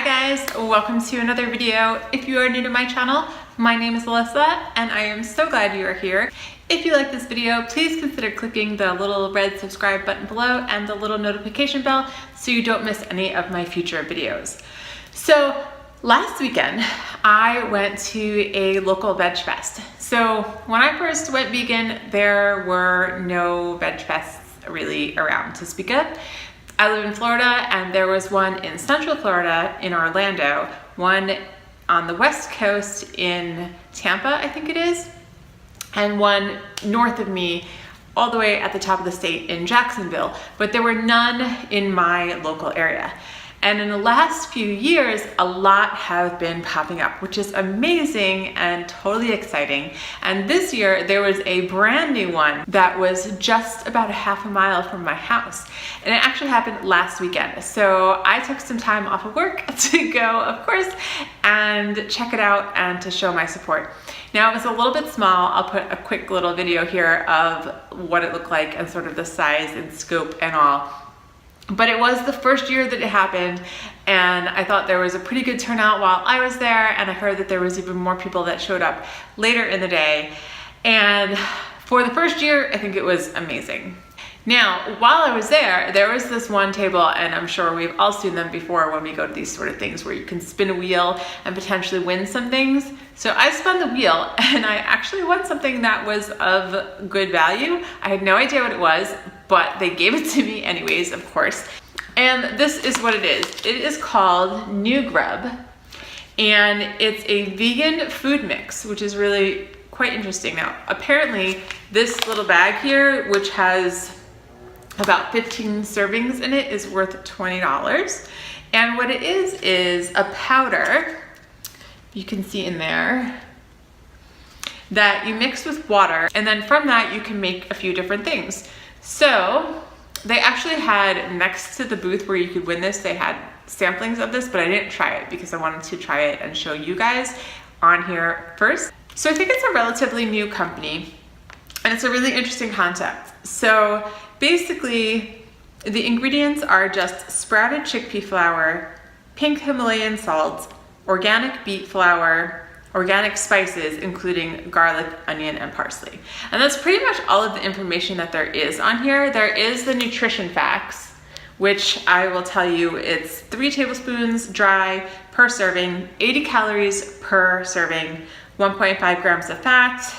Hi guys, welcome to another video. If you are new to my channel, my name is Alyssa and I am so glad you are here. If you like this video, please consider clicking the little red subscribe button below and the little notification bell so you don't miss any of my future videos. So last weekend, I went to a local VegFest. So when I first went vegan, there were no VegFests really around to speak of. I live in Florida and there was one in Central Florida in Orlando, one on the West Coast in Tampa, I think it is, and one north of me all the way at the top of the state in Jacksonville, but there were none in my local area. And in the last few years, a lot have been popping up, which is amazing and totally exciting. And this year, there was a brand new one that was just about a half a mile from my house. And it actually happened last weekend. So I took some time off of work to go, of course, and check it out and to show my support. Now it was a little bit small. I'll put a quick little video here of what it looked like and sort of the size and scope and all. But it was the first year that it happened, and I thought there was a pretty good turnout while I was there, and I heard that there was even more people that showed up later in the day. And for the first year, I think it was amazing. Now, while I was there, there was this one table, and I'm sure we've all seen them before when we go to these sort of things where you can spin a wheel and potentially win some things. So I spun the wheel and I actually won something that was of good value. I had no idea what it was, but they gave it to me anyways, of course. And this is what it is. It is called NuGrub, and it's a vegan food mix, which is really quite interesting. Now, apparently this little bag here, which has about 15 servings in it, is worth $20. And what it is a powder, you can see in there, that you mix with water, and then from that you can make a few different things. So they actually had, next to the booth where you could win this, they had samplings of this, but I didn't try it because I wanted to try it and show you guys on here first. So I think it's a relatively new company and it's a really interesting concept. So basically the ingredients are just sprouted chickpea flour, pink Himalayan salt, organic beet flour, organic spices, including garlic, onion, and parsley. And that's pretty much all of the information that there is on here. There is the nutrition facts, which I will tell you it's 3 tablespoons dry per serving, 80 calories per serving, 1.5 grams of fat,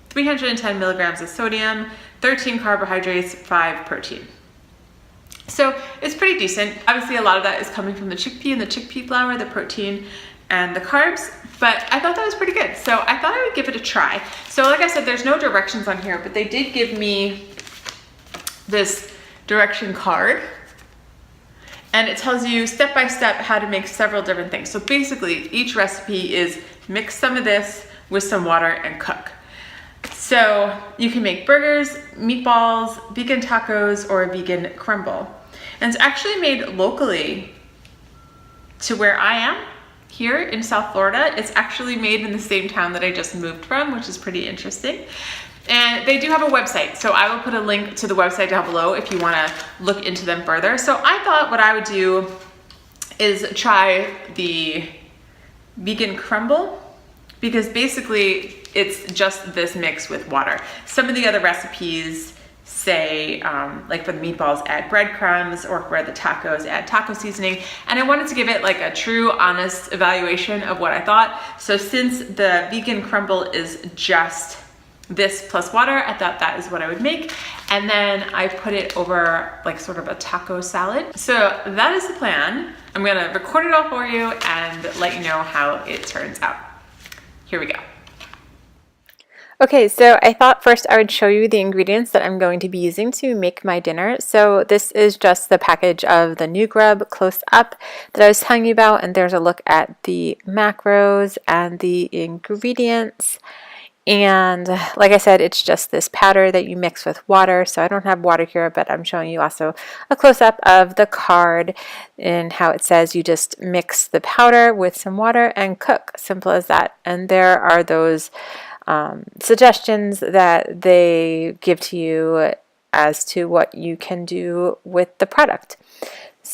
310 milligrams of sodium, 13 carbohydrates, 5 protein. So it's pretty decent. Obviously a lot of that is coming from the chickpea and the chickpea flour, the protein and the carbs, but I thought that was pretty good. So I thought I would give it a try. So like I said, there's no directions on here, but they did give me this direction card, and it tells you step by step how to make several different things. So basically each recipe is mix some of this with some water and cook. So you can make burgers, meatballs, vegan tacos, or a vegan crumble. And it's actually made locally to where I am here in South Florida. It's actually made in the same town that I just moved from, which is pretty interesting. And they do have a website, so I will put a link to the website down below if you want to look into them further. So I thought what I would do is try the vegan crumble, because basically it's just this mix with water. Some of the other recipes say, like for the meatballs, add breadcrumbs, or for the tacos, add taco seasoning. And I wanted to give it like a true, honest evaluation of what I thought. So since the vegan crumble is just this plus water, I thought that is what I would make. And then I put it over like sort of a taco salad. So that is the plan. I'm gonna record it all for you and let you know how it turns out. Here we go. Okay, so I thought first I would show you the ingredients that I'm going to be using to make my dinner. So this is just the package of the NuGrub close up that I was telling you about, and there's a look at the macros and the ingredients. And like I said, it's just this powder that you mix with water. So I don't have water here, but I'm showing you also a close-up of the card and how it says you just mix the powder with some water and cook. Simple as that. And there are those suggestions that they give to you as to what you can do with the product.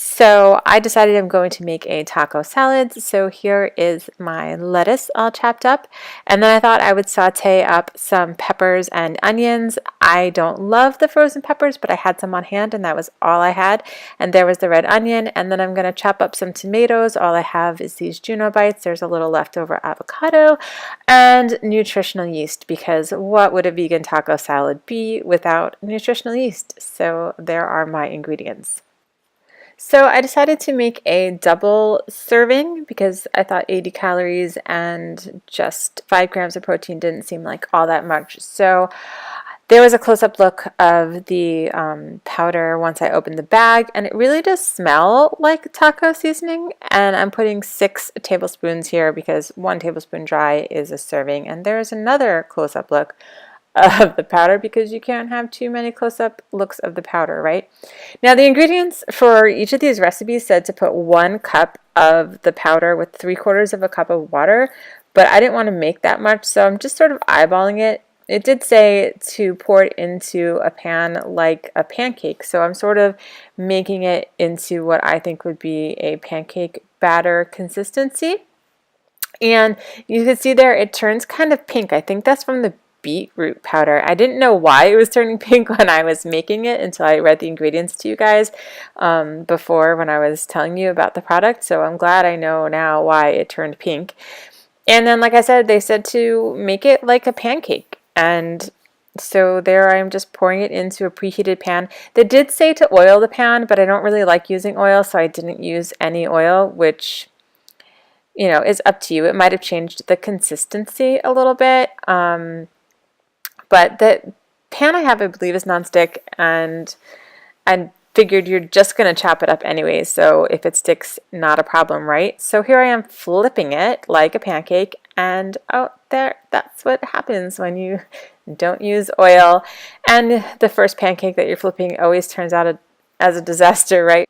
So I decided I'm going to make a taco salad. So here is my lettuce all chopped up. And then I thought I would saute up some peppers and onions. I don't love the frozen peppers, but I had some on hand and that was all I had. And there was the red onion. And then I'm going to chop up some tomatoes. All I have is these Juno bites. There's a little leftover avocado and nutritional yeast, because what would a vegan taco salad be without nutritional yeast? So there are my ingredients. So I decided to make a double serving because I thought 80 calories and just 5 grams of protein didn't seem like all that much. So there was a close-up look of the powder once I opened the bag, and it really does smell like taco seasoning. And I'm putting 6 tablespoons here because 1 tablespoon dry is a serving. And there's another close-up look of the powder because you can't have too many close-up looks of the powder, right? Now the ingredients for each of these recipes said to put 1 cup of the powder with 3/4 of a cup of water, but I didn't want to make that much, so I'm just sort of eyeballing it. It did say to pour it into a pan like a pancake, so I'm sort of making it into what I think would be a pancake batter consistency. And you can see there it turns kind of pink. I think that's from the beetroot powder. I didn't know why it was turning pink when I was making it until I read the ingredients to you guys before when I was telling you about the product. So I'm glad I know now why it turned pink. And then, like I said, they said to make it like a pancake. And so there I am just pouring it into a preheated pan. They did say to oil the pan, but I don't really like using oil, so I didn't use any oil, which, you know, is up to you. It might have changed the consistency a little bit. But the pan I have, I believe, is nonstick, and I figured you're just going to chop it up anyway, so if it sticks, not a problem, right? So here I am flipping it like a pancake, and oh, there, that's what happens when you don't use oil. And the first pancake that you're flipping always turns out as a disaster, right?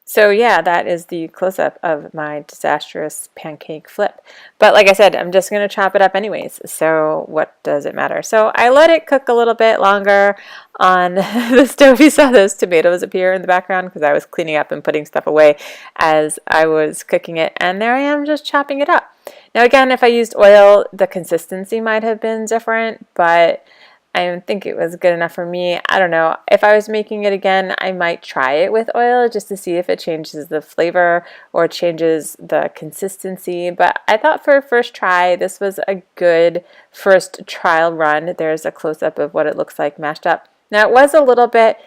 So yeah, that is the close-up of my disastrous pancake flip. But like I said, I'm just going to chop it up anyways, so what does it matter? So I let it cook a little bit longer on the stove. You saw those tomatoes appear in the background because I was cleaning up and putting stuff away as I was cooking it, and there I am just chopping it up. Now again, if I used oil, the consistency might have been different, but I think it was good enough for me. I don't know. If I was making it again, I might try it with oil just to see if it changes the flavor or changes the consistency. But I thought for a first try, this was a good first trial run. There's a close-up of what it looks like mashed up. Now it was a little bit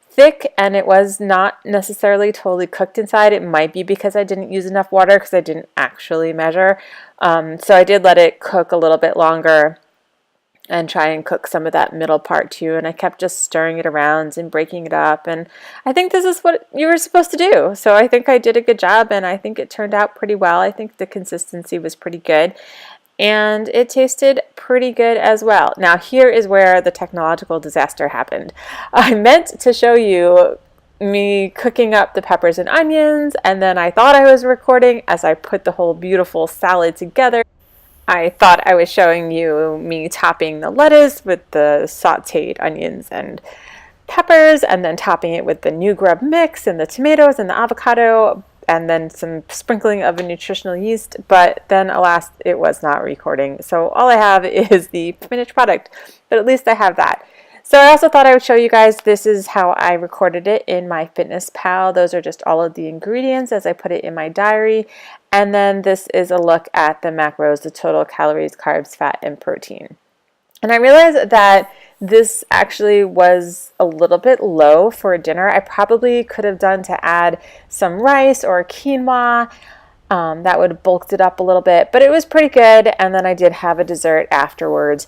thick and it was not necessarily totally cooked inside. It might be because I didn't use enough water because I didn't actually measure. So I did let it cook a little bit longer and try and cook some of that middle part too, and I kept just stirring it around and breaking it up, and I think this is what you were supposed to do. So I think I did a good job, and I think it turned out pretty well. I think the consistency was pretty good, and it tasted pretty good as well. Now here is where the technological disaster happened. I meant to show you me cooking up the peppers and onions, and then I thought I was recording as I put the whole beautiful salad together. I thought I was showing you me topping the lettuce with the sauteed onions and peppers, and then topping it with the NuGrub mix and the tomatoes and the avocado, and then some sprinkling of a nutritional yeast. But then, alas, it was not recording. So all I have is the finished product, but at least I have that. So I also thought I would show you guys, this is how I recorded it in my MyFitnessPal. Those are just all of the ingredients as I put it in my diary. And then this is a look at the macros, the total calories, carbs, fat, and protein. And I realized that this actually was a little bit low for a dinner. I probably could have done to add some rice or quinoa. That would have bulked it up a little bit, but it was pretty good. And then I did have a dessert afterwards.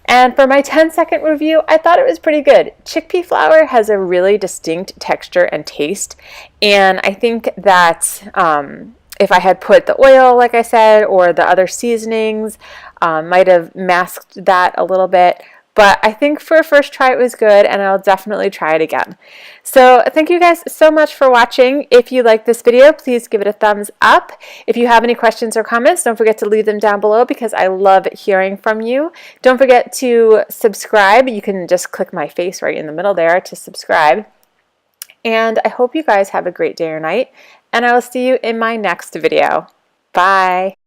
And for my 10-second review, I thought it was pretty good. Chickpea flour has a really distinct texture and taste, and I think that if I had put the oil, like I said, or the other seasonings, might have masked that a little bit. But I think for a first try it was good, and I'll definitely try it again. So thank you guys so much for watching. If you like this video, please give it a thumbs up. If you have any questions or comments, don't forget to leave them down below because I love hearing from you. Don't forget to subscribe. You can just click my face right in the middle there to subscribe. And I hope you guys have a great day or night, and I will see you in my next video. Bye!